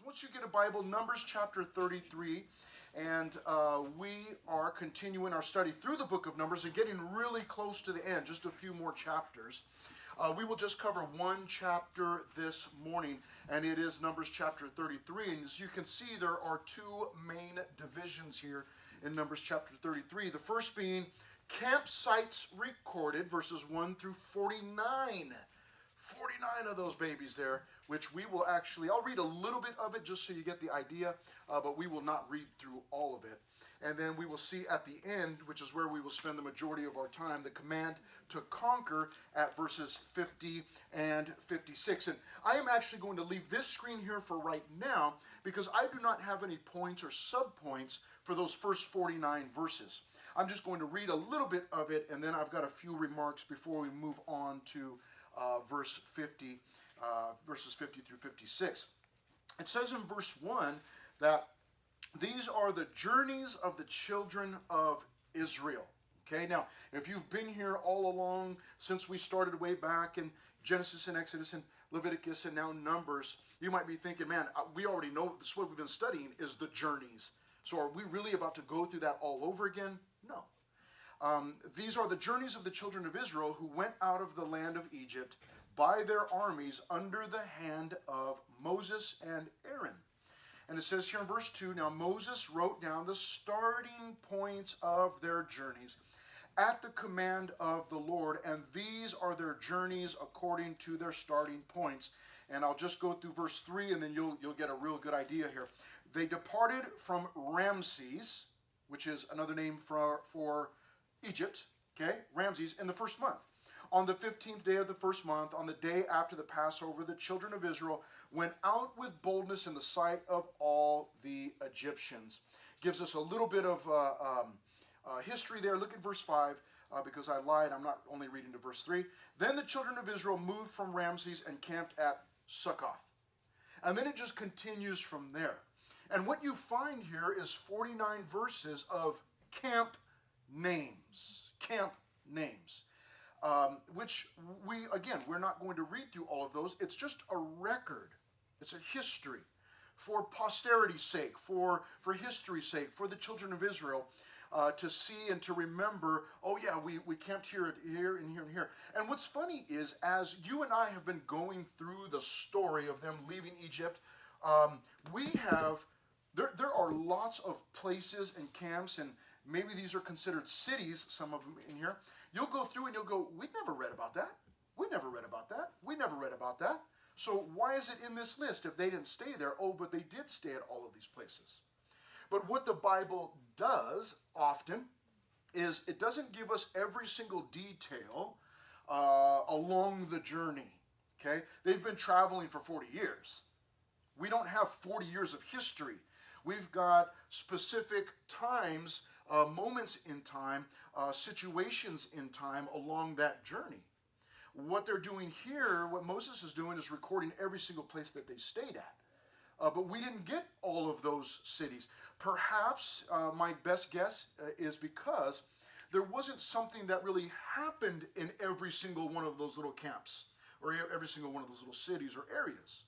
Once you get a Bible, Numbers chapter 33, and we are continuing our study through the book of Numbers and getting really close to the end, just a few more chapters. We will just cover one chapter this morning, and it is Numbers chapter 33. And as you can see, there are two main divisions here in Numbers chapter 33. The first being campsites recorded, verses 1 through 49. 49 of those babies there, which we will actually, I'll read a little bit of it just so you get the idea, but we will not read through all of it. And then we will see at the end, which is where we will spend the majority of our time, the command to conquer at verses 50 and 56. And I am actually going to leave this screen here for right now because I do not have any points or subpoints for those first 49 verses. I'm just going to read a little bit of it, and then I've got a few remarks before we move on to verses 50 through 56. It says in verse 1 that these are the journeys of the children of Israel. Okay, now, if you've been here all along since we started way back in Genesis and Exodus and Leviticus and now Numbers, you might be thinking, man, we already know this is what we've been studying is the journeys. So are we really about to go through that all over again? No. These are the journeys of the children of Israel who went out of the land of Egypt by their armies under the hand of Moses and Aaron. And it says here in verse 2, now Moses wrote down the starting points of their journeys at the command of the Lord, and these are their journeys according to their starting points. And I'll just go through verse 3, and then you'll get a real good idea here. They departed from Ramses, which is another name for Egypt, okay, Ramses, in the first month. On the 15th day of the first month, on the day after the Passover, the children of Israel went out with boldness in the sight of all the Egyptians. Gives us a little bit of history there. Look at verse 5, because I lied. I'm not only reading to verse 3. Then the children of Israel moved from Ramses and camped at Succoth. And then it just continues from there. And what you find here is 49 verses of camp names, which we're not going to read through all of those. It's just a record. It's a history for posterity's sake, for history's sake, for the children of Israel to see and to remember, oh yeah, we camped here and here and here. And what's funny is as you and I have been going through the story of them leaving Egypt, there are lots of places and camps, and maybe these are considered cities, some of them in here. You'll go through and you'll go, we never read about that. We never read about that. We never read about that. So why is it in this list if they didn't stay there? Oh, but they did stay at all of these places. But what the Bible does often is it doesn't give us every single detail along the journey. Okay? They've been traveling for 40 years. We don't have 40 years of history. We've got specific times, moments in time, situations in time along that journey. What they're doing here, what Moses is doing, is recording every single place that they stayed at. But we didn't get all of those cities. Perhaps my best guess is because there wasn't something that really happened in every single one of those little camps or every single one of those little cities or areas.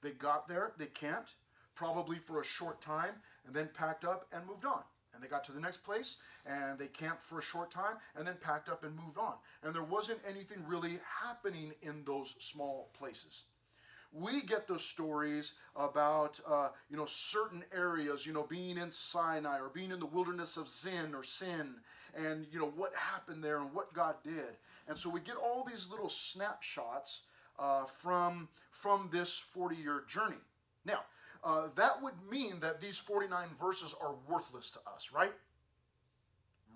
They got there, they camped, probably for a short time, and then packed up and moved on. And they got to the next place, and they camped for a short time, and then packed up and moved on. And there wasn't anything really happening in those small places. We get those stories about, certain areas, being in Sinai or being in the wilderness of Zin or Sin, and, what happened there and what God did. And so we get all these little snapshots from this 40-year journey. Now, that would mean that these 49 verses are worthless to us, right?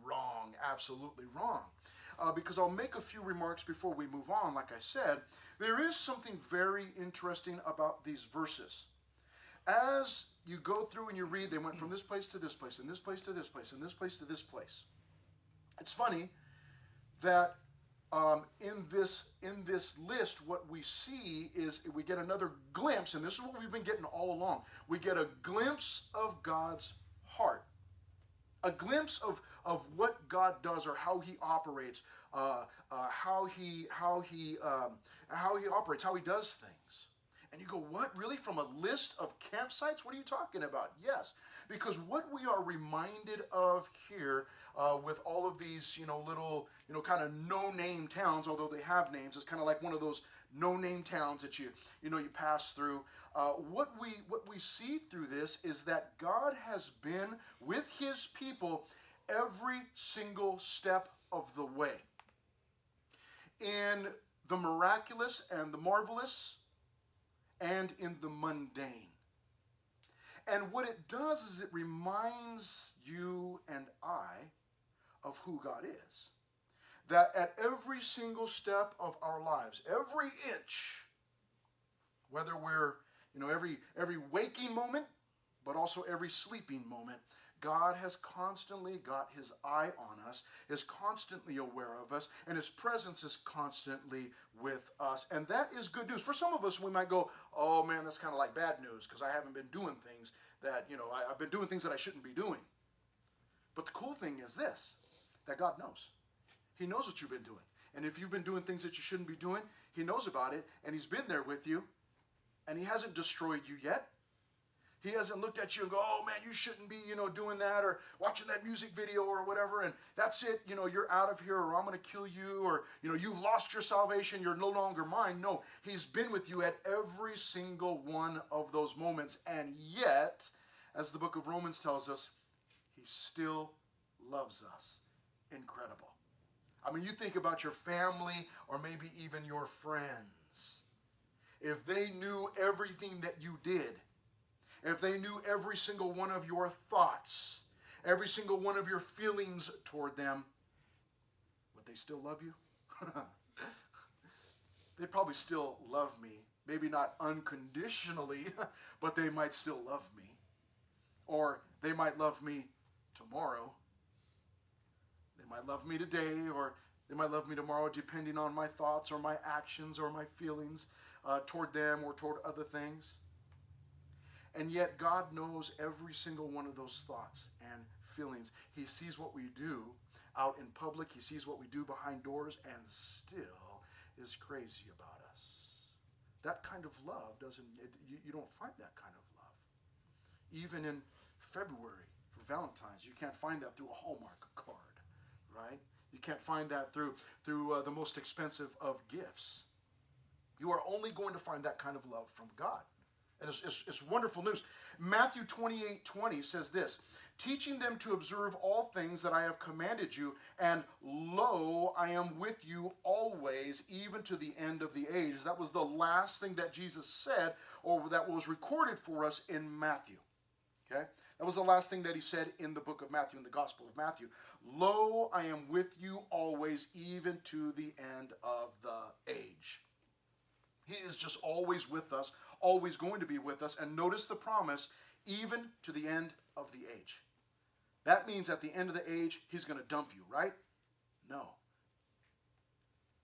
Wrong, absolutely wrong. Because I'll make a few remarks before we move on. Like I said, there is something very interesting about these verses. As you go through and you read, they went from this place to this place, and this place to this place, and this place to this place. It's funny that in this list, what we see is we get another glimpse, and this is what we've been getting all along. We get a glimpse of God's heart, a glimpse of what God does or how He operates, how he operates, how He does things. And you go, what, really? From a list of campsites? What are you talking about? Yes, because what we are reminded of here with all of these, little, kind of no-name towns, although they have names, it's kind of like one of those no-name towns that you pass through. What we see through this is that God has been with his people every single step of the way. In the miraculous and the marvelous, and in the mundane. And what it does is it reminds you and I of who God is. That at every single step of our lives, every inch, whether we're, every waking moment, but also every sleeping moment, God has constantly got his eye on us, is constantly aware of us, and his presence is constantly with us. And that is good news. For some of us, we might go, oh man, that's kind of like bad news because I haven't been doing things that, I've been doing things that I shouldn't be doing. But the cool thing is this, that God knows. He knows what you've been doing. And if you've been doing things that you shouldn't be doing, he knows about it, and he's been there with you, and he hasn't destroyed you yet. He hasn't looked at you and go, oh man, you shouldn't be, doing that or watching that music video or whatever, and that's it, you're out of here, or I'm going to kill you, or, you've lost your salvation, you're no longer mine. No, he's been with you at every single one of those moments, and yet, as the book of Romans tells us, he still loves us. Incredible. I mean, you think about your family or maybe even your friends. If they knew everything that you did, if they knew every single one of your thoughts, every single one of your feelings toward them, would they still love you? They'd probably still love me. Maybe not unconditionally, but they might still love me. Or they might love me tomorrow. They might love me today, or they might love me tomorrow, depending on my thoughts or my actions or my feelings toward them or toward other things. And yet God knows every single one of those thoughts and feelings. He sees what we do out in public. He sees what we do behind doors, and still is crazy about us. That kind of love you don't find that kind of love. Even in February for Valentine's, you can't find that through a Hallmark card, right? You can't find that through the most expensive of gifts. You are only going to find that kind of love from God. And it's wonderful news. Matthew 28:20 says this, teaching them to observe all things that I have commanded you, and lo, I am with you always, even to the end of the age. That was the last thing that Jesus said, or that was recorded for us in Matthew. Okay? That was the last thing that he said in the book of Matthew, in the Gospel of Matthew. Lo, I am with you always, even to the end of the age. He is just always with us, always going to be with us. And notice the promise, even to the end of the age. That means at the end of the age, he's going to dump you, right? No.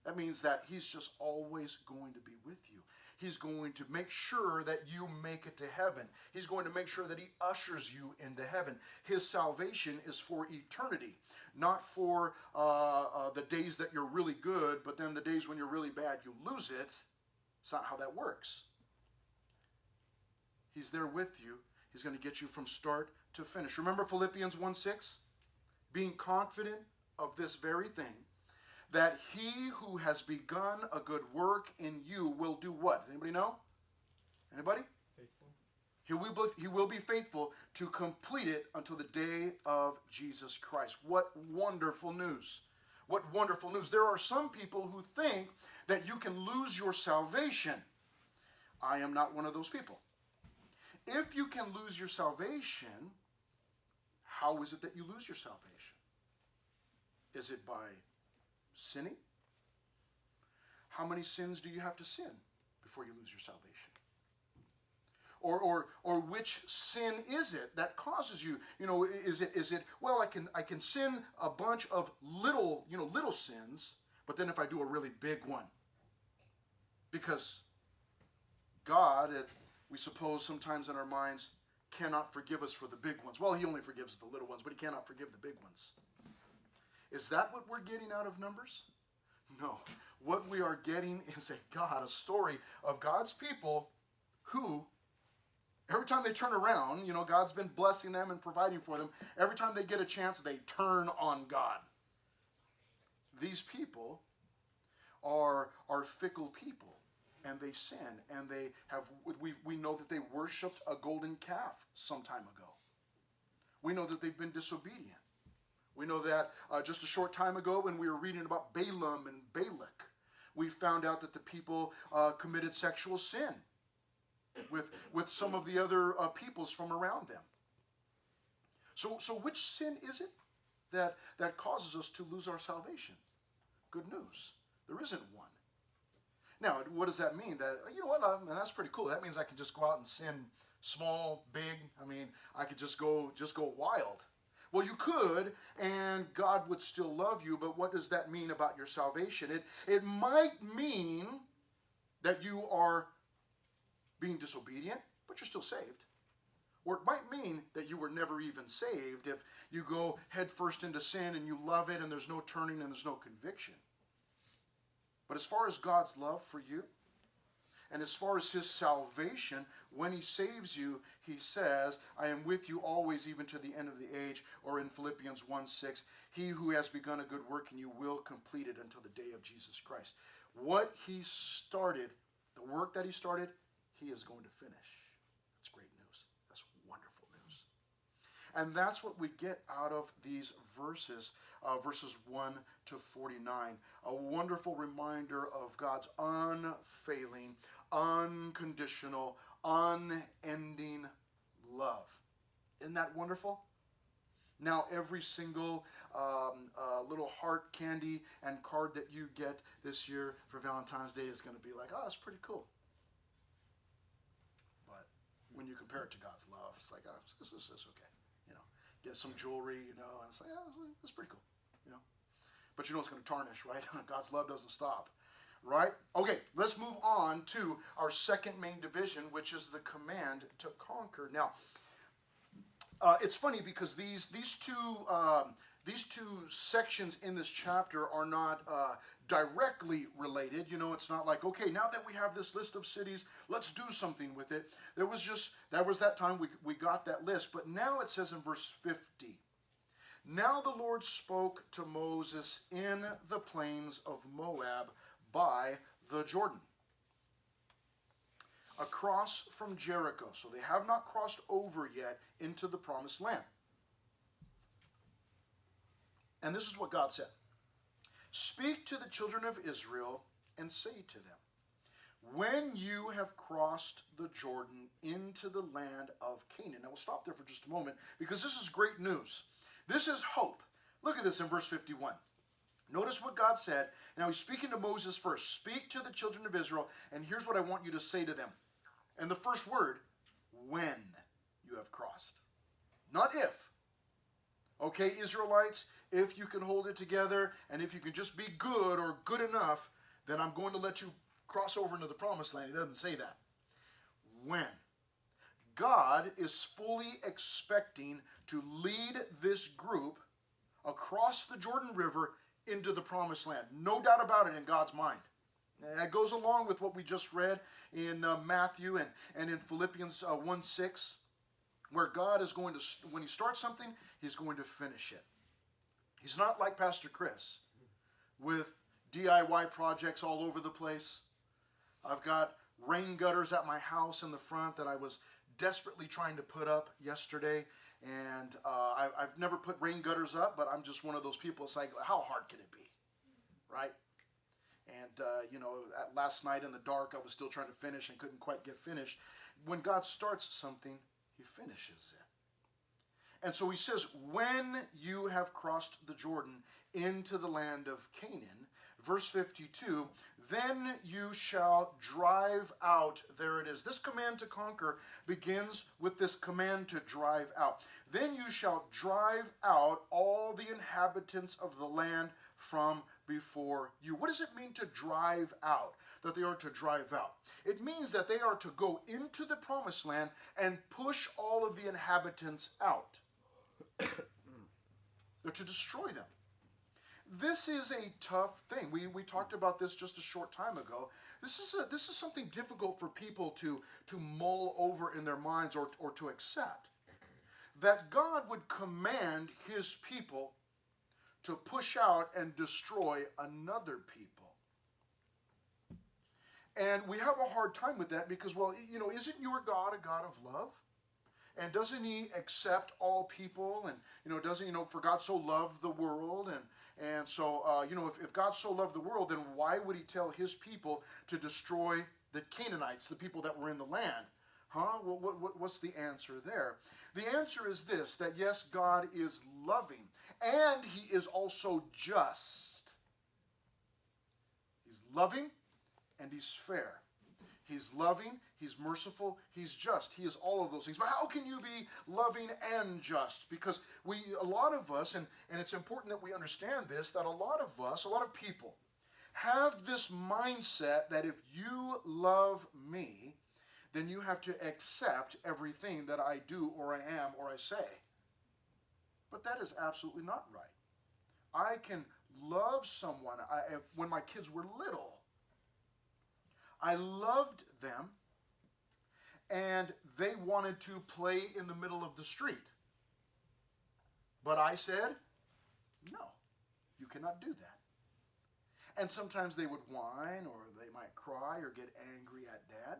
That means that he's just always going to be with you. He's going to make sure that you make it to heaven. He's going to make sure that he ushers you into heaven. His salvation is for eternity, not for the days that you're really good, but then the days when you're really bad, you lose it. It's not how that works. He's there with you. He's going to get you from start to finish. Remember Philippians 1:6? Being confident of this very thing, that he who has begun a good work in you will do what? Anybody know? Anybody? Faithful. He will be faithful to complete it until the day of Jesus Christ. What wonderful news. What wonderful news. There are some people who think that you can lose your salvation. I am not one of those people. If you can lose your salvation, how is it that you lose your salvation? Is it by sinning? How many sins do you have to sin before you lose your salvation? Or which sin is it that causes you? Is it well, I can sin a bunch of little sins, but then if I do a really big one, because God, we suppose sometimes in our minds, cannot forgive us for the big ones. Well, he only forgives the little ones, but he cannot forgive the big ones. Is that what we're getting out of Numbers? No. What we are getting is a story of God's people who, every time they turn around, God's been blessing them and providing for them. Every time they get a chance, they turn on God. These people are fickle people, and they sin, and we know that they worshipped a golden calf some time ago. We know that they've been disobedient. We know that just a short time ago when we were reading about Balaam and Balak, we found out that the people committed sexual sin with some of the other peoples from around them. So which sin is it that causes us to lose our salvation? Good news. There isn't one. Now, what does that mean? That, man, that's pretty cool. That means I can just go out and sin small, big. I could just go wild. Well, you could, and God would still love you, but what does that mean about your salvation? It might mean that you are being disobedient, but you're still saved. Or it might mean that you were never even saved if you go headfirst into sin and you love it and there's no turning and there's no conviction. But as far as God's love for you, and as far as his salvation, when he saves you, he says, I am with you always, even to the end of the age. Or in Philippians 1:6, he who has begun a good work in you will complete it until the day of Jesus Christ. What he started, the work that he started, he is going to finish. That's great news. That's wonderful news. And that's what we get out of these verses, verses 1 to 49. A wonderful reminder of God's unfailing, unconditional, unending love. Isn't that wonderful? Now, every single little heart candy and card that you get this year for Valentine's Day is going to be like, oh, that's pretty cool. But when you compare it to God's love, it's like, oh, this is okay. Get some jewelry, and it's like, oh, that's pretty cool. But it's going to tarnish, right? God's love doesn't stop, right? Okay, let's move on to our second main division, which is the command to conquer. Now, it's funny because these two sections in this chapter are not directly related. It's not like, okay, now that we have this list of cities, let's do something with it. That was that time we got that list. But now it says in verse 50, now the Lord spoke to Moses in the plains of Moab by the Jordan, across from Jericho. So they have not crossed over yet into the promised land. And this is what God said. Speak to the children of Israel and say to them, when you have crossed the Jordan into the land of Canaan. Now we'll stop there for just a moment because this is great news. This is hope. Look at this in verse 51. Notice what God said. Now he's speaking to Moses first. Speak to the children of Israel, and here's what I want you to say to them. And the first word, when you have crossed. Not if. Okay, Israelites, if you can hold it together, and if you can just be good or good enough, then I'm going to let you cross over into the promised land. He doesn't say that. When. God is fully expecting to lead this group across the Jordan River into the promised land. No doubt about it in God's mind. And that goes along with what we just read in Matthew and in Philippians 1:6, where God is going to, when he starts something, he's going to finish it. He's not like Pastor Chris with DIY projects all over the place. I've got rain gutters at my house in the front that I was desperately trying to put up yesterday, and I've never put rain gutters up, but I'm just one of those people. It's like, how hard can it be, right? And last night in the dark, I was still trying to finish and couldn't quite get finished. When God starts something, he finishes it. And so he says, when you have crossed the Jordan into the land of Canaan, verse 52, then you shall drive out. There it is. This command to conquer begins with this command to drive out. Then you shall drive out all the inhabitants of the land from before you. What does it mean to drive out? That they are to drive out. It means that they are to go into the promised land and push all of the inhabitants out. They're to destroy them. this is a tough thing. We talked about this just a short time ago. This is something difficult for people to mull over in their minds or to accept. That God would command his people to push out and destroy another people. And we have a hard time with that because, well, isn't your God a God of love? And doesn't he accept all people? And, doesn't, for God so loved the world? And so, if God so loved the world, then why would he tell his people to destroy the Canaanites, the people that were in the land? Huh? What's the answer there? The answer is this, that yes, God is loving, and he is also just. He's loving, and he's fair. He's loving, he's merciful, he's just. He is all of those things. But how can you be loving and just? Because a lot of us, and it's important that we understand this, that a lot of people have this mindset that if you love me, then you have to accept everything that I do or I am or I say. But that is absolutely not right. I can love someone. When my kids were little, I loved them, and they wanted to play in the middle of the street. But I said, no, you cannot do that. And sometimes they would whine, or they might cry, or get angry at Dad.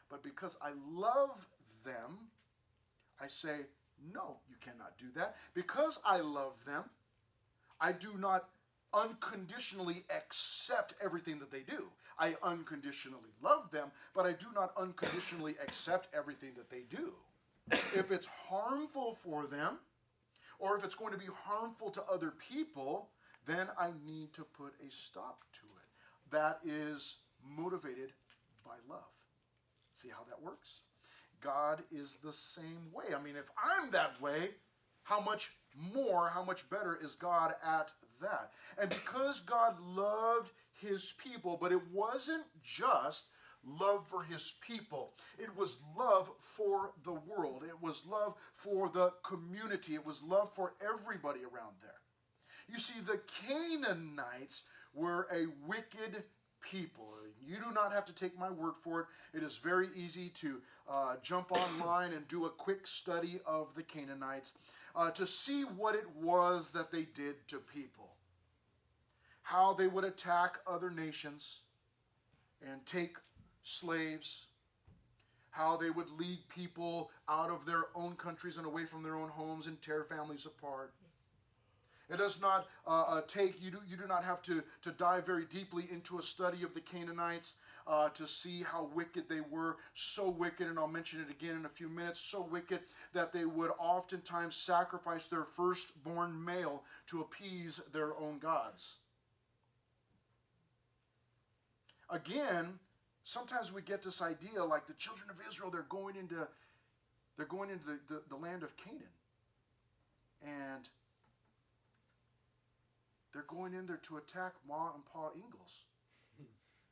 But because I love them, I say, no, you cannot do that. Because I love them, I do not unconditionally accept everything that they do. I unconditionally love them, but I do not unconditionally accept everything that they do. If it's harmful for them, or if it's going to be harmful to other people, then I need to put a stop to it. That is motivated by love. See how that works? God is the same way. I mean, if I'm that way, how much better is God at that? And because God loved his people, but it wasn't just love for his people. It was love for the world. It was love for the community. It was love for everybody around there. You see, the Canaanites were a wicked people. You do not have to take my word for it. It is very easy to jump online and do a quick study of the Canaanites to see what it was that they did to people. How they would attack other nations and take slaves. How they would lead people out of their own countries and away from their own homes and tear families apart. It does not you do not have to dive very deeply into a study of the Canaanites to see how wicked they were. So wicked, and I'll mention it again in a few minutes, so wicked that they would oftentimes sacrifice their firstborn male to appease their own gods. Again, sometimes we get this idea like the children of Israel, they're going into the land of Canaan. And they're going in there to attack Ma and Pa Ingalls.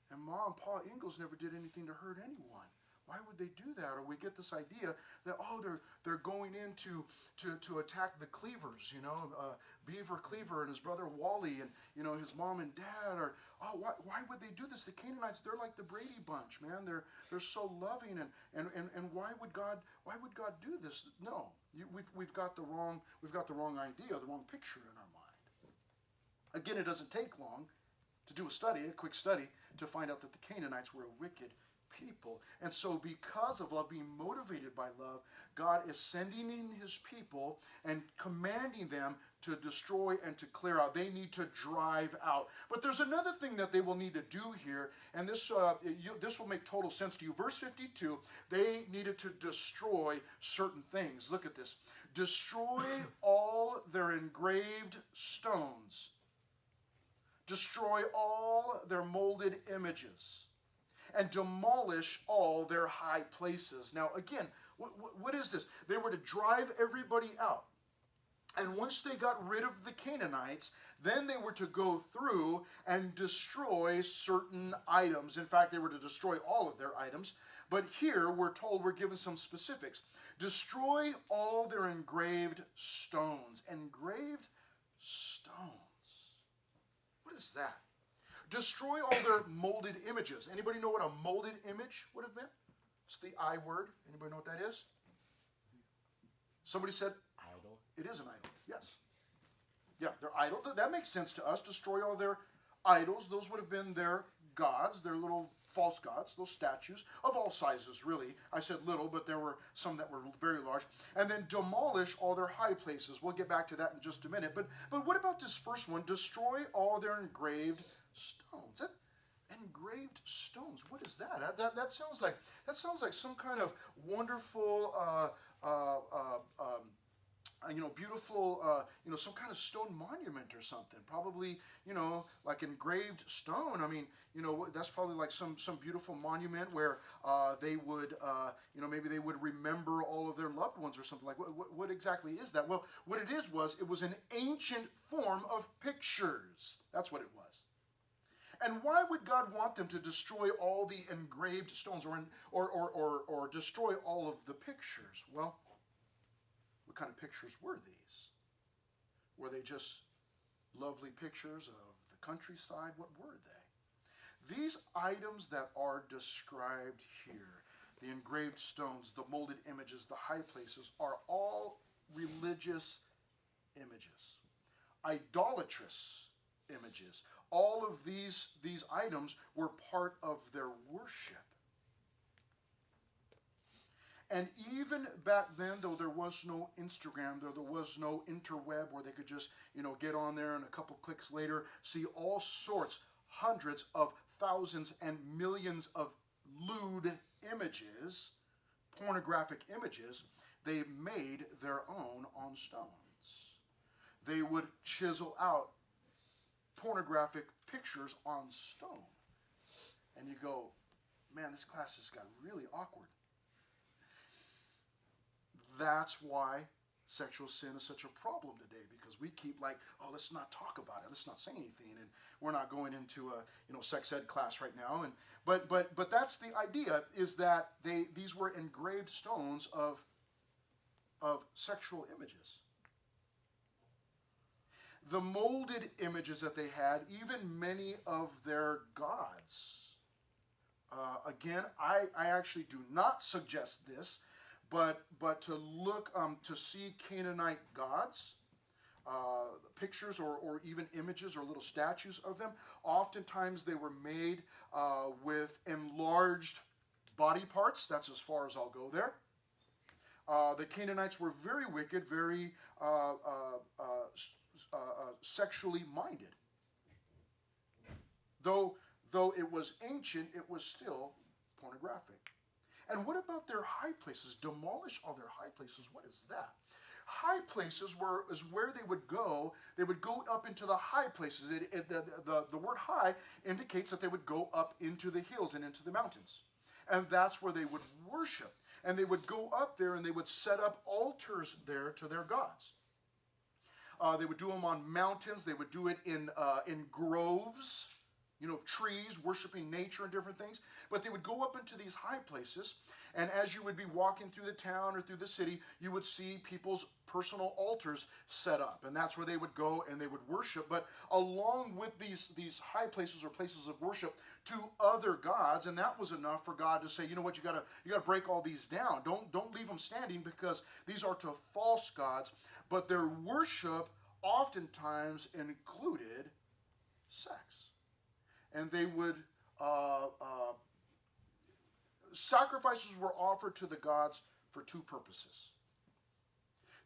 And Ma and Pa Ingalls never did anything to hurt anyone. Why would they do that? Or we get this idea that, they're going in to attack the Cleavers, Beaver Cleaver and his brother Wally and, his mom and dad. Or, why would they do this? The Canaanites, they're like the Brady Bunch, man. They're so loving. And why would God do this? No, we've got the wrong idea, the wrong picture in our mind. Again, it doesn't take long to do a quick study, to find out that the Canaanites were a wicked people. And so because of love, being motivated by love, God is sending in his people and commanding them to destroy and to clear out. They need to drive out. But there's another thing that they will need to do here, and this will make total sense to you. Verse 52, they needed to destroy certain things. Look at this. Destroy all their engraved stones. Destroy all their molded images, and demolish all their high places. Now, again, what is this? They were to drive everybody out. And once they got rid of the Canaanites, then they were to go through and destroy certain items. In fact, they were to destroy all of their items. But here we're told, we're given some specifics. Destroy all their engraved stones. Engraved stones. is that? Destroy all their molded images. Anybody know what a molded image would have been? It's the I word. Anybody know what that is? Somebody said, Idol. It is an idol. Yes. Yeah, they're idol. That makes sense to us. Destroy all their idols. Those would have been their gods, their little false gods, those statues of all sizes, really. I said little, but there were some that were very large. And then demolish all their high places. We'll get back to that in just a minute. But what about this first one? Destroy all their engraved stones. Engraved stones. What is that? That sounds like some kind of wonderful, beautiful, some kind of stone monument or something. Probably, like engraved stone. I mean, that's probably like some beautiful monument where they would, maybe they would remember all of their loved ones or something like. What exactly is that? Well, what it was an ancient form of pictures. That's what it was. And why would God want them to destroy all the engraved stones or destroy all of the pictures? Well, what kind of pictures were these? Were they just lovely pictures of the countryside? What were they? These items that are described here, the engraved stones, the molded images, the high places, are all religious images, idolatrous images. All of these items were part of their worship. And even back then, though there was no Instagram, there was no interweb where they could just, get on there and a couple clicks later see all sorts, hundreds of thousands and millions of lewd images, pornographic images, they made their own on stones. They would chisel out pornographic pictures on stone. And you go, man, this class just got really awkward. That's why sexual sin is such a problem today, because we keep let's not talk about it, let's not say anything, and we're not going into a sex ed class right now. And but that's the idea, is that these were engraved stones of sexual images. The molded images that they had, even many of their gods. Again, I actually do not suggest this, but to look to see Canaanite gods, pictures or even images or little statues of them. Oftentimes they were made with enlarged body parts. That's as far as I'll go there. The Canaanites were very wicked, very sexually minded. Though it was ancient, it was still pornographic. And what about their high places? Demolish all their high places. What is that? High places is where they would go. They would go up into the high places. The word high indicates that they would go up into the hills and into the mountains. And that's where they would worship. And they would go up there and they would set up altars there to their gods. They would do them on mountains. They would do it in groves, trees, worshiping nature and different things. But they would go up into these high places, and as you would be walking through the town or through the city, you would see people's personal altars set up, and that's where they would go and they would worship. But along with these high places or places of worship to other gods, and that was enough for God to say, you know what, you gotta break all these down. Don't leave them standing, because these are to false gods. But their worship oftentimes included sex. And they would, sacrifices were offered to the gods for two purposes.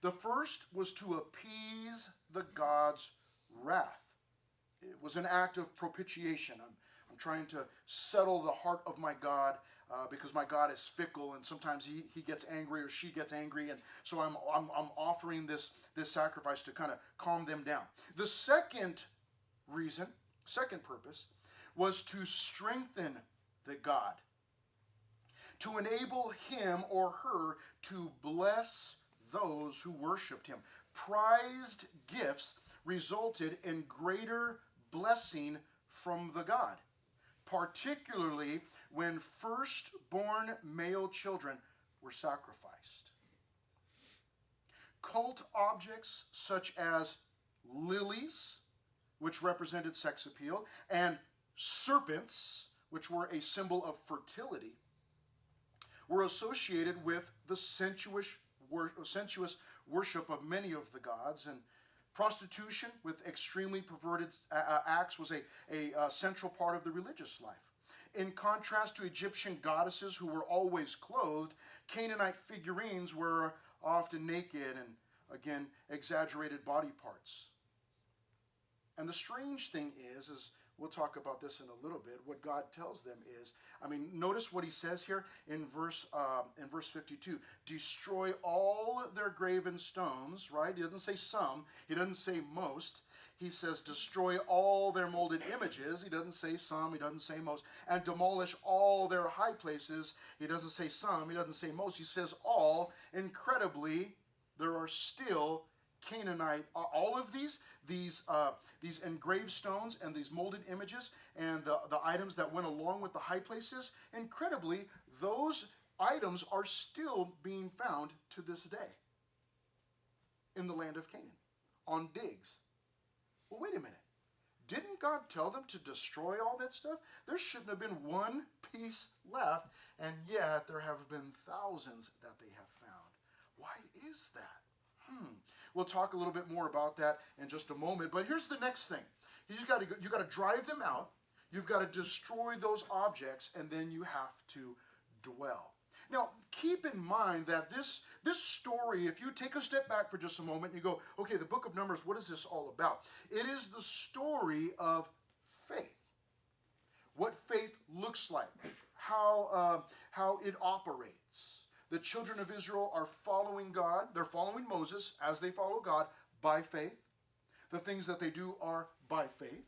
The first was to appease the god's wrath. It was an act of propitiation. I'm trying to settle the heart of my God, because my God is fickle, and sometimes he gets angry or she gets angry, and so I'm offering this sacrifice to kind of calm them down. The second purpose, was to strengthen the God, to enable him or her to bless those who worshiped him. Prized gifts resulted in greater blessing from the God, particularly when firstborn male children were sacrificed. Cult objects such as lilies which represented sex appeal, and serpents, which were a symbol of fertility, were associated with the sensuous worship of many of the gods. And prostitution with extremely perverted acts was a central part of the religious life. In contrast to Egyptian goddesses who were always clothed, Canaanite figurines were often naked and, again, exaggerated body parts. And the strange thing is we'll talk about this in a little bit, what God tells them is, notice what he says here in verse 52. Destroy all their graven stones, right? He doesn't say some. He doesn't say most. He says destroy all their molded images. He doesn't say some. He doesn't say most. And demolish all their high places. He doesn't say some. He doesn't say most. He says all. Incredibly, there are still Canaanite, all of these engraved stones and these molded images and the items that went along with the high places, incredibly, those items are still being found to this day in the land of Canaan, on digs. Well, wait a minute. Didn't God tell them to destroy all that stuff? There shouldn't have been one piece left, and yet there have been thousands that they have found. Why is that? We'll talk a little bit more about that in just a moment. But here's the next thing. You got to drive them out. You've got to destroy those objects, and then you have to dwell. Now, keep in mind that this story, if you take a step back for just a moment and you go, okay, the book of Numbers, what is this all about? It is the story of faith. What faith looks like, how it operates. The children of Israel are following God. They're following Moses as they follow God by faith. The things that they do are by faith.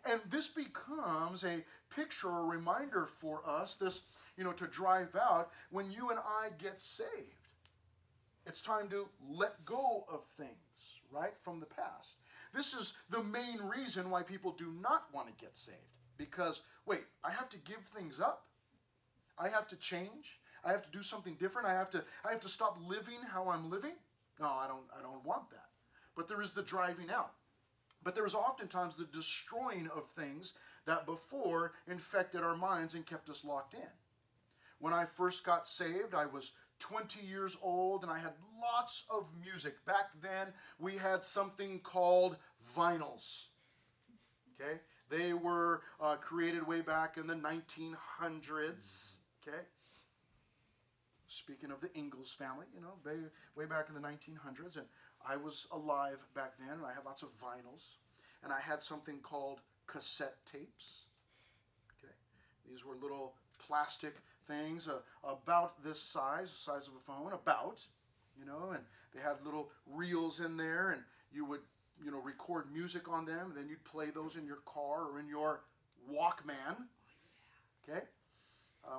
And this becomes a picture, a reminder for us, this, to drive out when you and I get saved. It's time to let go of things, right, from the past. This is the main reason why people do not want to get saved. Because, wait, I have to give things up? I have to change? I have to do something different. I have to stop living how I'm living. No, I don't want that. But there is the driving out. But there is oftentimes the destroying of things that before infected our minds and kept us locked in. When I first got saved, I was 20 years old and I had lots of music. Back then, we had something called vinyls. Okay? They were created way back in the 1900s. Okay? Speaking of the Ingalls family, way back in the 1900s, and I was alive back then, and I had lots of vinyls, and I had something called cassette tapes. Okay, these were little plastic things about this size, the size of a phone, and they had little reels in there, and you would, record music on them, and then you'd play those in your car or in your Walkman, okay,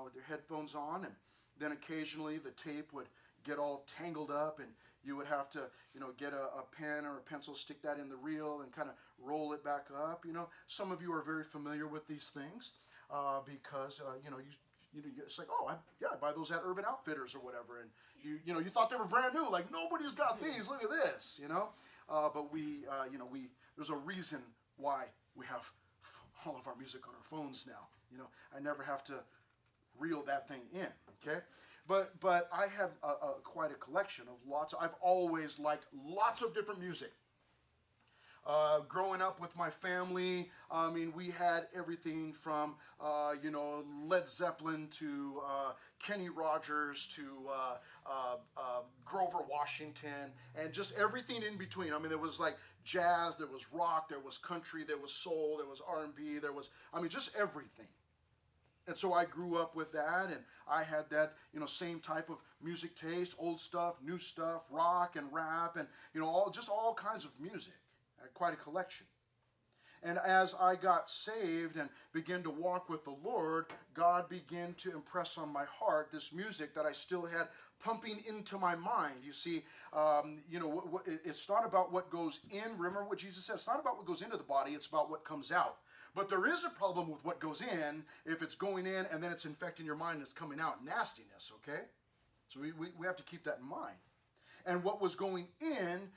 with your headphones on, and then occasionally the tape would get all tangled up and you would have to, get a pen or a pencil, stick that in the reel and kind of roll it back up. Some of you are very familiar with these things because, it's like, oh, I buy those at Urban Outfitters or whatever. And, you thought they were brand new. Like, nobody's got these. Look at this, But there's a reason why we have all of our music on our phones now. I never have to reel that thing in, okay? But I have quite a collection of lots. I've always liked lots of different music. Growing up with my family, we had everything from, Led Zeppelin to Kenny Rogers to Grover Washington, and just everything in between. There was like jazz, there was rock, there was country, there was soul, there was R&B, there was, just everything. And so I grew up with that, and I had that, same type of music taste, old stuff, new stuff, rock and rap, and, all kinds of music. I had quite a collection. And as I got saved and began to walk with the Lord, God began to impress on my heart this music that I still had pumping into my mind. You see, it's not about what goes in. Remember what Jesus said? It's not about what goes into the body. It's about what comes out. But there is a problem with what goes in if it's going in and then it's infecting your mind and it's coming out. Nastiness, okay? So we have to keep that in mind. And what was going in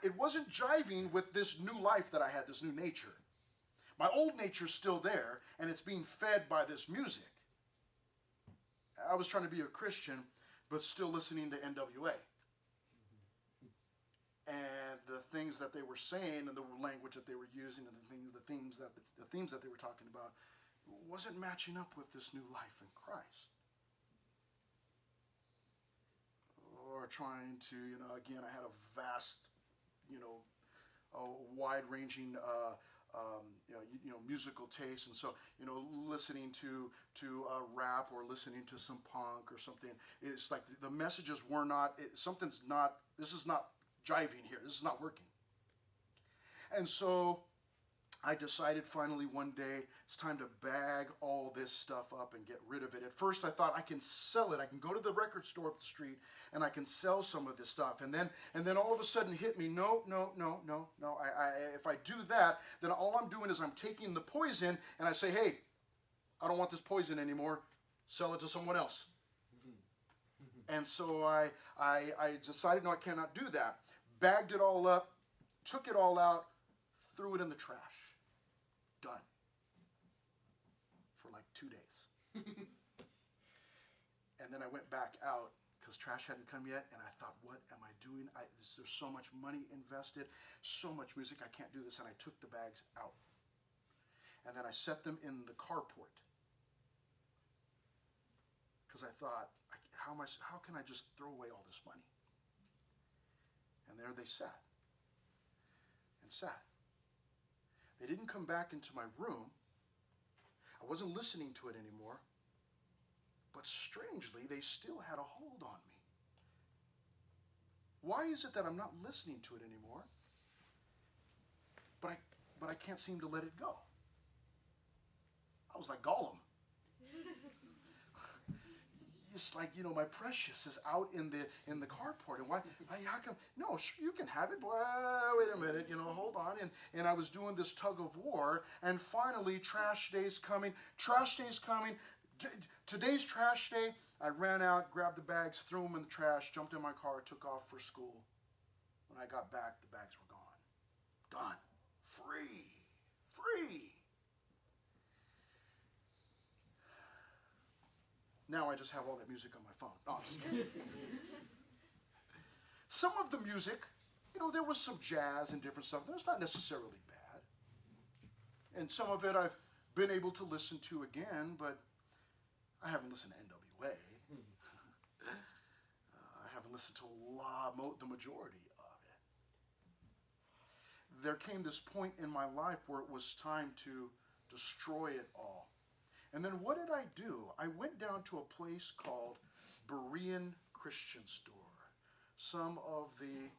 it wasn't jiving with this new life that I had, this new nature. My old nature's still there, and it's being fed by this music. I was trying to be a Christian, but still listening to NWA. And the things that they were saying and the language that they were using and the themes that they were talking about wasn't matching up with this new life in Christ. Or trying to, again, I had a vast, a wide-ranging, musical taste, and so, listening to rap or listening to some punk or something, it's like the messages were not. This is not jiving here. This is not working. And so I decided finally one day it's time to bag all this stuff up and get rid of it. At first I thought I can sell it. I can go to the record store up the street and I can sell some of this stuff. And then all of a sudden hit me, no. If I do that, then all I'm doing is I'm taking the poison and I say, hey, I don't want this poison anymore. Sell it to someone else. And so I decided, no, I cannot do that. Bagged it all up, took it all out, threw it in the trash. Done. For like 2 days. And then I went back out because trash hadn't come yet, and I thought, what am I doing? There's so much money invested, so much music, I can't do this. And I took the bags out. And then I set them in the carport. Because I thought, how can I just throw away all this money? And there they sat. And sat. They didn't come back into my room. I wasn't listening to it anymore. But strangely, they still had a hold on me. Why is it that I'm not listening to it anymore? But I can't seem to let it go. I was like Gollum. It's like, my precious is out in the carport. And why? How come? No, you can have it. Wait a minute, hold on. And I was doing this tug of war. And finally, trash day's coming. Trash day's coming. Today's trash day. I ran out, grabbed the bags, threw them in the trash, jumped in my car, took off for school. When I got back, the bags were gone. Done. Free. Now I just have all that music on my phone. No, I'm just kidding. Some of the music, there was some jazz and different stuff. That's not necessarily bad. And some of it I've been able to listen to again, but I haven't listened to NWA. I haven't listened to the majority of it. There came this point in my life where it was time to destroy it all. And then what did I do? I went down to a place called Berean Christian Store. Some of the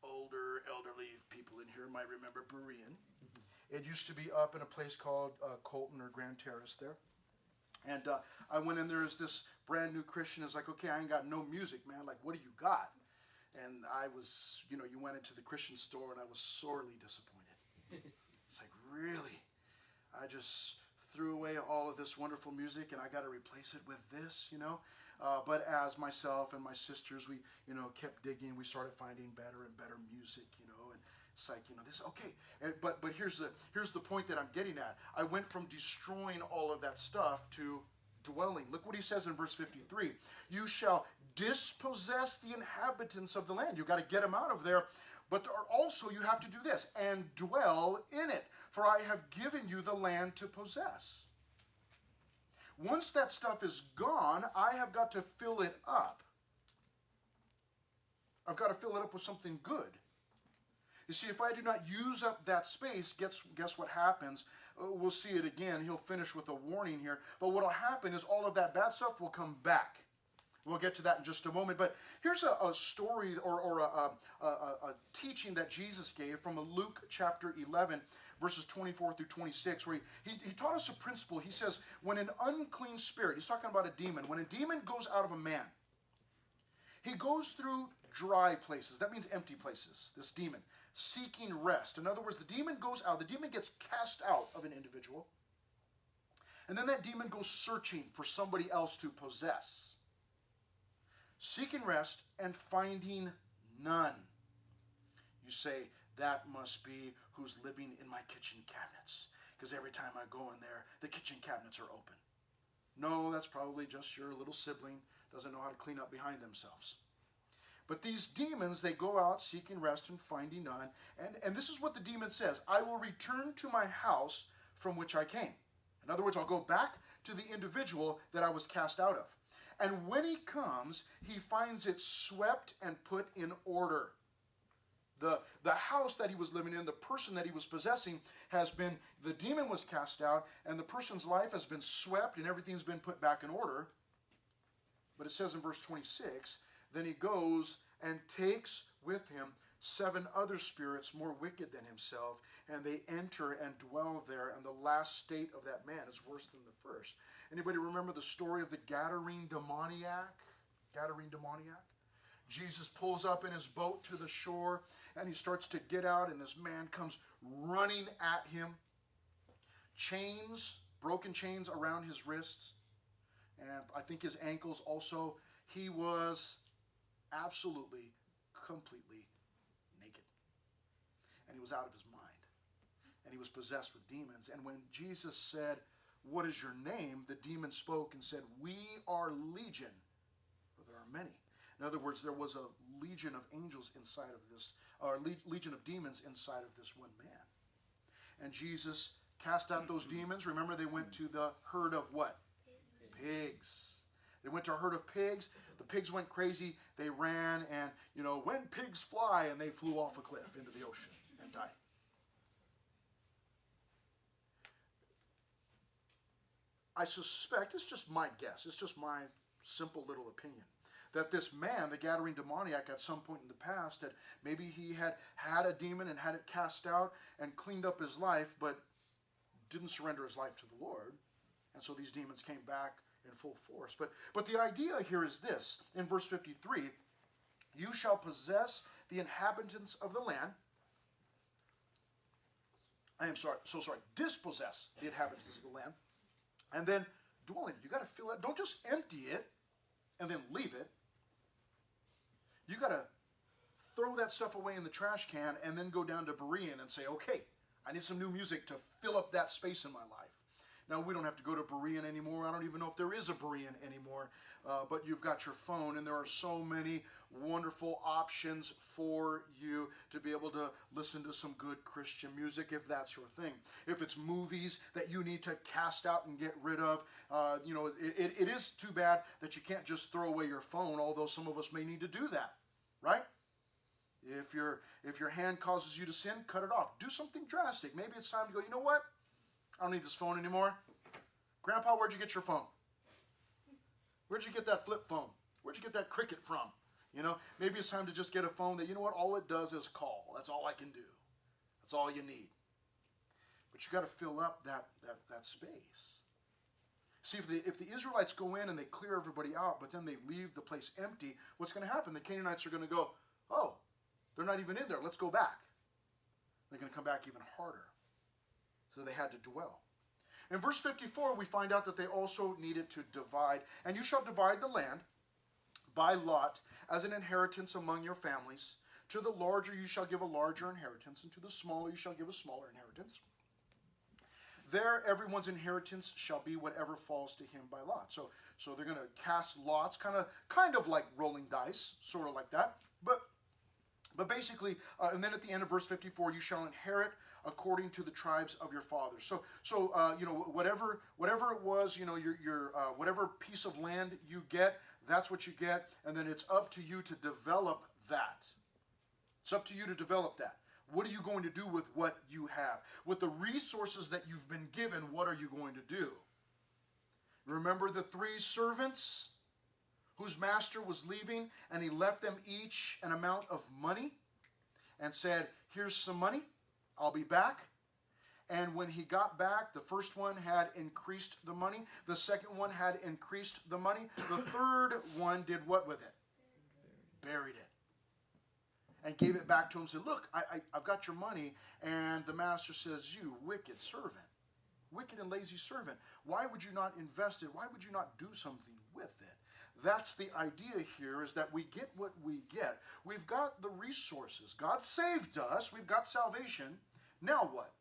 elderly people in here might remember Berean. It used to be up in a place called Colton or Grand Terrace there. And I went in there as this brand new Christian. It's like, okay, I ain't got no music, man. Like, what do you got? And I was, you went into the Christian store and I was sorely disappointed. It's like, really? I just threw away all of this wonderful music and I got to replace it with this, But as myself and my sisters, we, kept digging, we started finding better and better music, and it's like, this, okay. But here's the point that I'm getting at. I went from destroying all of that stuff to dwelling. Look what he says in verse 53. You shall dispossess the inhabitants of the land. You've got to get them out of there. But also you have to do this, and dwell in it. For I have given you the land to possess. Once that stuff is gone, I have got to fill it up. I've got to fill it up with something good. You see, if I do not use up that space, guess what happens? We'll see it again. He'll finish with a warning here. But what will happen is all of that bad stuff will come back. We'll get to that in just a moment. But here's a story or a teaching that Jesus gave from Luke chapter 11, verses 24 through 26, where he taught us a principle. He says, when an unclean spirit, he's talking about a demon, when a demon goes out of a man, he goes through dry places. That means empty places, this demon, seeking rest. In other words, the demon goes out. The demon gets cast out of an individual. And then that demon goes searching for somebody else to possess. seeking rest and finding none. You say, that must be who's living in my kitchen cabinets, because every time I go in there, the kitchen cabinets are open. No, that's probably just your little sibling doesn't know how to clean up behind themselves. But these demons, they go out seeking rest and finding none. And this is what the demon says: I will return to my house from which I came. In other words, I'll go back to the individual that I was cast out of. And when he comes, he finds it swept and put in order. The house that he was living in, the person that he was possessing, has been, the demon was cast out, and the person's life has been swept, and everything's been put back in order. But it says in verse 26, then he goes and takes with him 7 other spirits more wicked than himself, and they enter and dwell there, and the last state of that man is worse than the first. Anybody remember the story of the Gadarene demoniac? Gadarene demoniac? Jesus pulls up in his boat to the shore, and he starts to get out, and this man comes running at him. Chains, broken chains around his wrists, and I think his ankles also. He was absolutely, completely naked. And he was out of his mind. And he was possessed with demons. And when Jesus said, what is your name? The demon spoke and said, we are legion, for there are many. In other words, there was a legion of angels inside of this, or legion of demons inside of this one man. And Jesus cast out those demons. Remember, they went to the herd of what? Pigs. They went to a herd of pigs. The pigs went crazy. They ran, and, when pigs fly, and they flew off a cliff into the ocean and died. I suspect, it's just my guess, it's just my simple little opinion, that this man, the Gadarene demoniac, at some point in the past, that maybe he had a demon and had it cast out and cleaned up his life, but didn't surrender his life to the Lord. And so these demons came back in full force. But the idea here is this. In verse 53, you shall possess the inhabitants of the land. Dispossess the inhabitants of the land. And then dwell in it. You got to fill it. Don't just empty it and then leave it. You got to throw that stuff away in the trash can and then go down to Berean and say, okay, I need some new music to fill up that space in my life. Now, we don't have to go to Berean anymore. I don't even know if there is a Berean anymore. But you've got your phone, and there are so many wonderful options for you to be able to listen to some good Christian music, if that's your thing. If it's movies that you need to cast out and get rid of, it is too bad that you can't just throw away your phone, although some of us may need to do that, right? If your hand causes you to sin, cut it off. Do something drastic. Maybe it's time to go, you know what? I don't need this phone anymore. Grandpa, where'd you get your phone? Where'd you get that flip phone? Where'd you get that Cricket from? Maybe it's time to just get a phone that, all it does is call. That's all I can do. That's all you need. But you got to fill up that space. See, if the Israelites go in and they clear everybody out, but then they leave the place empty, what's going to happen? The Canaanites are going to go, oh, they're not even in there. Let's go back. They're going to come back even harder. So they had to dwell. In verse 54, we find out that they also needed to divide. And you shall divide the land by lot as an inheritance among your families. To the larger you shall give a larger inheritance, and to the smaller you shall give a smaller inheritance. There everyone's inheritance shall be whatever falls to him by lot. So they're going to cast lots, kind of like rolling dice, sort of like that. But basically, and then at the end of verse 54, you shall inherit according to the tribes of your fathers. So whatever it was, your whatever piece of land you get, that's what you get, and then it's up to you to develop that. It's up to you to develop that. What are you going to do with what you have? With the resources that you've been given, what are you going to do? Remember the 3 servants whose master was leaving, and he left them each an amount of money and said, here's some money, I'll be back. And when he got back, the first one had increased the money. The second one had increased the money. The third one did what with it? Buried it. And gave it back to him and said, look, I've got your money. And the master says, you wicked servant, wicked and lazy servant, why would you not invest it? Why would you not do something with it? That's the idea here, is that we get what we get. We've got the resources. God saved us. We've got salvation. Now what?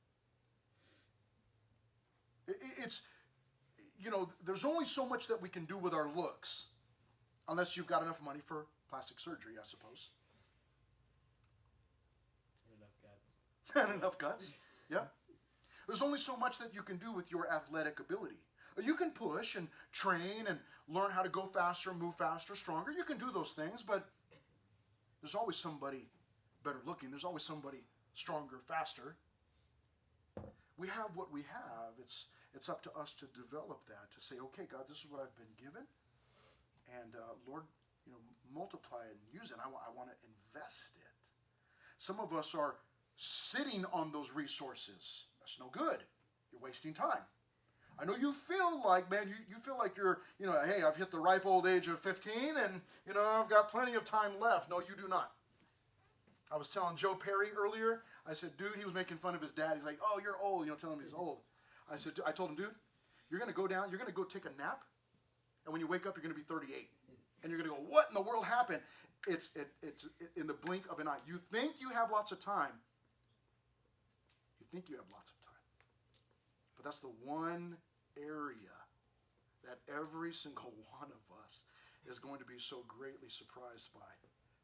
It's, there's only so much that we can do with our looks, unless you've got enough money for plastic surgery, I suppose. And enough guts. And enough guts, yeah. There's only so much that you can do with your athletic ability. You can push and train and learn how to go faster, move faster, stronger. You can do those things, but there's always somebody better looking. There's always somebody stronger, faster. We have what we have. It's up to us to develop that, to say, okay, God, this is what I've been given. And Lord, multiply it and use it. I want to invest it. Some of us are sitting on those resources. That's no good. You're wasting time. I know you feel like, man, you feel like you're, hey, I've hit the ripe old age of 15 and, I've got plenty of time left. No, you do not. I was telling Joe Perry earlier, I said, dude, he was making fun of his dad. He's like, oh, you're old, telling him he's old. I told him, dude, you're going to go down, you're going to go take a nap, and when you wake up, you're going to be 38. And you're going to go, what in the world happened? It's in the blink of an eye. You think you have lots of time. You think you have lots of time. But that's the one area that every single one of us is going to be so greatly surprised by.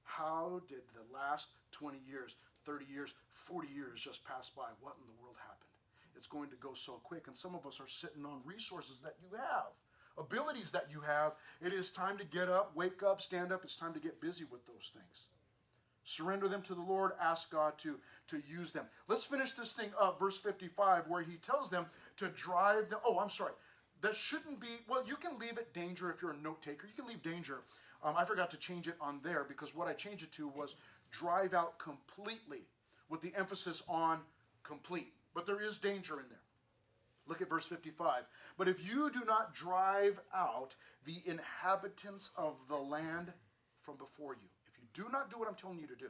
How did the last 20 years, 30 years, 40 years just pass by? What in the world happened? It's going to go so quick. And some of us are sitting on resources that you have, abilities that you have. It is time to get up, wake up, stand up. It's time to get busy with those things. Surrender them to the Lord. Ask God to use them. Let's finish this thing up, verse 55, where he tells them to drive them. Oh, I'm sorry. That shouldn't be, well, you can leave it danger if you're a note taker. You can leave danger. I forgot to change it on there because what I changed it to was drive out completely with the emphasis on complete. But there is danger in there. Look at verse 55. But if you do not drive out the inhabitants of the land from before you, if you do not do what I'm telling you to do,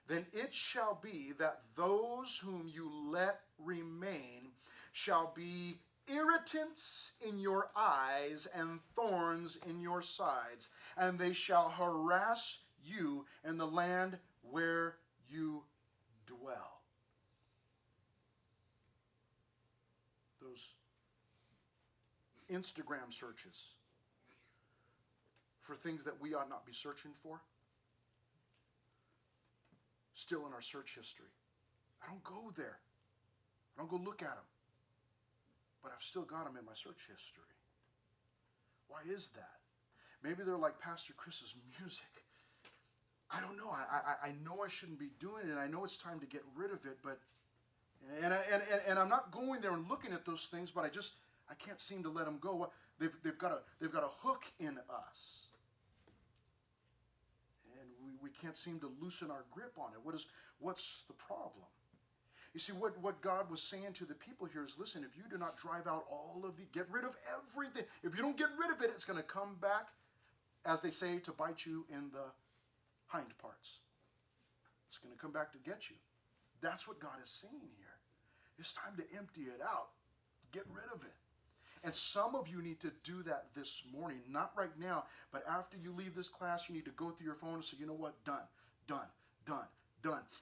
then it shall be that those whom you let remain shall be irritants in your eyes and thorns in your sides, and they shall harass you in the land where you dwell. Those Instagram searches for things that we ought not be searching for, still in our search history. I don't go there. I don't go look at them. But I've still got them in my search history. Why is that? Maybe they're like Pastor Chris's music. I don't know. I know I shouldn't be doing it. I know it's time to get rid of it, but and I'm not going there and looking at those things, but I can't seem to let them go. They've got a hook in us. And we can't seem to loosen our grip on it. What's the problem? You see, what God was saying to the people here is, listen, if you do not drive out all of get rid of everything, if you don't get rid of it, it's going to come back, as they say, to bite you in the hind parts. It's going to come back to get you. That's what God is saying here. It's time to empty it out. Get rid of it. And some of you need to do that this morning. Not right now, but after you leave this class, you need to go through your phone and say, you know what? Done.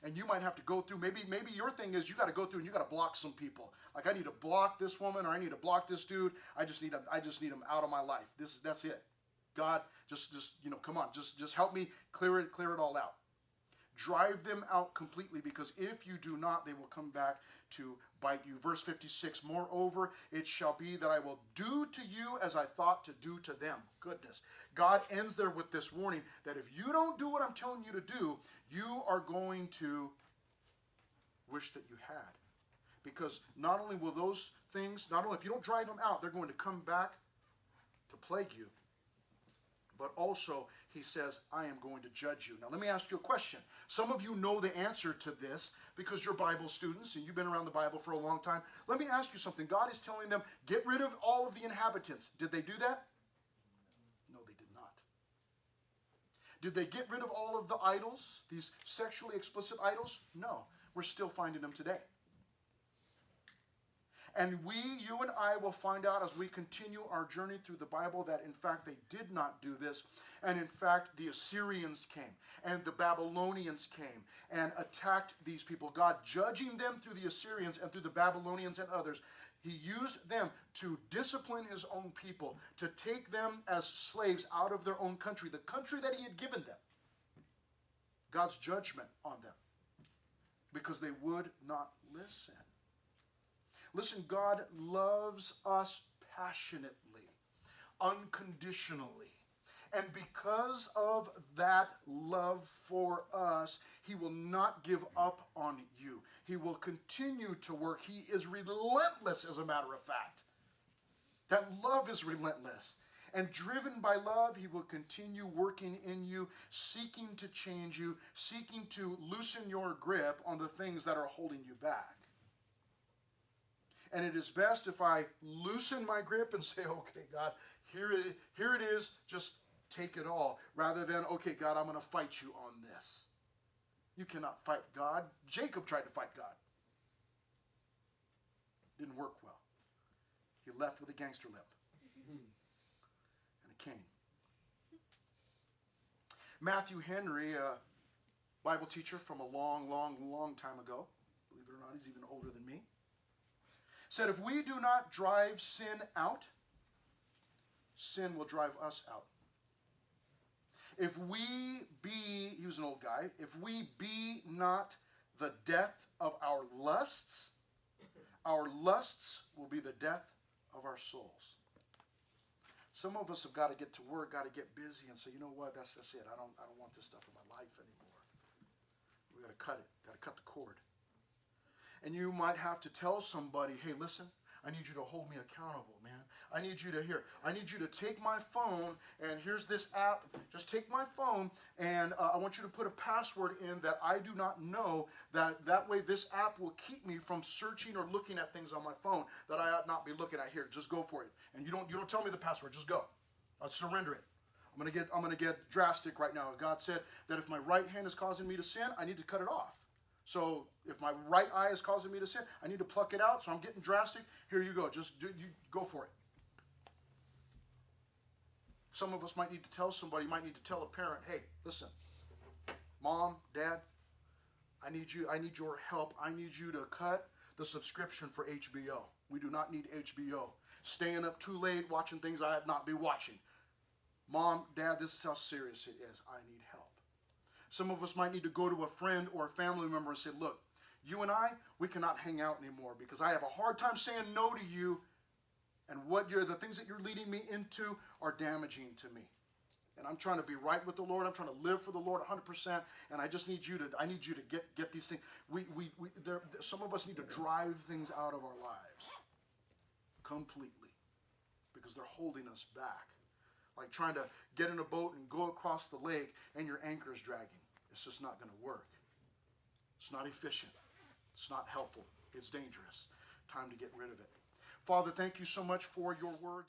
And you might have to go through, maybe your thing is you got to go through and you got to block some people. Like, I need to block this woman, or I need to block this dude. I just need them out of my life. That's it. God, just come on, just help me clear it all out. Drive them out completely, because if you do not, they will come back to bite you. Verse 56, moreover, it shall be that I will do to you as I thought to do to them. Goodness. God ends there with this warning that if you don't do what I'm telling you to do, you are going to wish that you had. Because not only will those things, not only if you don't drive them out, they're going to come back to plague you, but also he says, I am going to judge you. Now let me ask you a question. Some of you know the answer to this because you're Bible students and you've been around the Bible for a long time. Let me ask you something. God is telling them, get rid of all of the inhabitants. Did they do that? No, they did not. Did they get rid of all of the idols, these sexually explicit idols? No, we're still finding them today. And you and I will find out as we continue our journey through the Bible that in fact they did not do this. And in fact the Assyrians came and the Babylonians came and attacked these people. God judging them through the Assyrians and through the Babylonians and others. He used them to discipline his own people, to take them as slaves out of their own country, the country that he had given them. God's judgment on them because they would not listen. Listen, God loves us passionately, unconditionally. And because of that love for us, he will not give up on you. He will continue to work. He is relentless, as a matter of fact. That love is relentless. And driven by love, he will continue working in you, seeking to change you, seeking to loosen your grip on the things that are holding you back. And it is best if I loosen my grip and say, okay, God, here it is, just take it all. Rather than, okay, God, I'm going to fight you on this. You cannot fight God. Jacob tried to fight God. Didn't work well. He left with a gangster lip and a cane. Matthew Henry, a Bible teacher from a long, long, long time ago, believe it or not, he's even older than me, said if we do not drive sin out, sin will drive us out. If we be, he was an old guy, if we be not the death of our lusts will be the death of our souls. Some of us have got to get to work, got to get busy and say, you know what, that's it. I don't want this stuff in my life anymore. We've got to cut it, got to cut the cord. And you might have to tell somebody, hey, listen, I need you to hold me accountable, man. I need you to take my phone, and here's this app. Just take my phone, and I want you to put a password in that I do not know. That way this app will keep me from searching or looking at things on my phone that I ought not be looking at. Here, just go for it. And you don't tell me the password. Just go. I'll surrender it. I'm gonna get drastic right now. God said that if my right hand is causing me to sin, I need to cut it off. So if my right eye is causing me to sin, I need to pluck it out. So I'm getting drastic. Here you go. You go for it. Some of us might need to tell somebody, might need to tell a parent, hey, listen, Mom, Dad, I need your help. I need you to cut the subscription for HBO. We do not need HBO. Staying up too late, watching things I ought not be watching. Mom, Dad, this is how serious it is. I need help. Some of us might need to go to a friend or a family member and say, look, you and I, we cannot hang out anymore because I have a hard time saying no to you, and the things that you're leading me into are damaging to me. And I'm trying to be right with the Lord. I'm trying to live for the Lord 100%, and I need you to get these things. Some of us need to drive things out of our lives completely because they're holding us back. Like trying to get in a boat and go across the lake and your anchor is dragging. It's just not going to work. It's not efficient. It's not helpful. It's dangerous. Time to get rid of it. Father, thank you so much for your word.